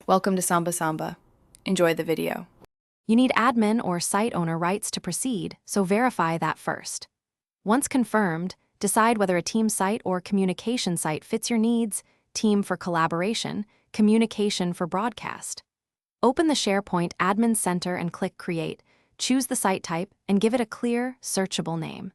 Welcome to Samba Samba. Enjoy the video. You need admin or site owner rights to proceed, so verify that first. Once confirmed, decide whether a team site or communication site fits your needs, team for collaboration, communication for broadcast. Open the SharePoint Admin Center and click Create, choose the site type, and give it a clear, searchable name.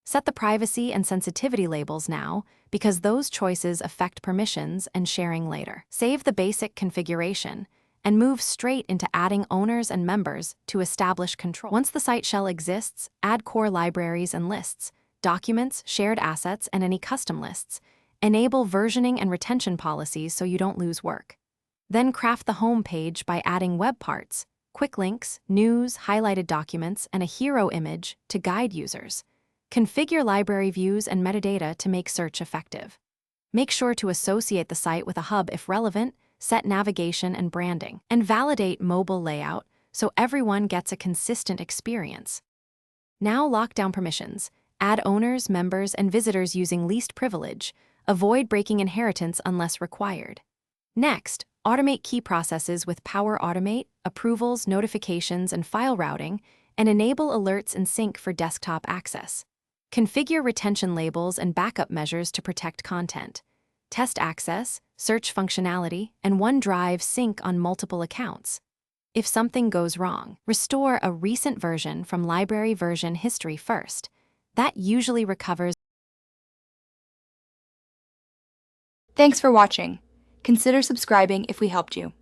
Set the privacy and sensitivity labels now, because those choices affect permissions and sharing later. Save the basic configuration, and move straight into adding owners and members to establish control. Once the site shell exists, add core libraries and lists, documents, shared assets, and any custom lists. Enable versioning and retention policies so you don't lose work. Then craft the home page by adding web parts, quick links, news, highlighted documents, and a hero image to guide users. Configure library views and metadata to make search effective. Make sure to associate the site with a hub if relevant, set navigation and branding, and validate mobile layout so everyone gets a consistent experience. Now lock down permissions. Add owners, members, and visitors using least privilege. Avoid breaking inheritance unless required. Next, automate key processes with Power Automate, approvals, notifications, and file routing, and enable alerts and sync for desktop access. Configure retention labels and backup measures to protect content. Test access, search functionality, and OneDrive sync on multiple accounts. If something goes wrong, restore a recent version from library version history first. That usually recovers. Thanks for watching. Consider subscribing if we helped you.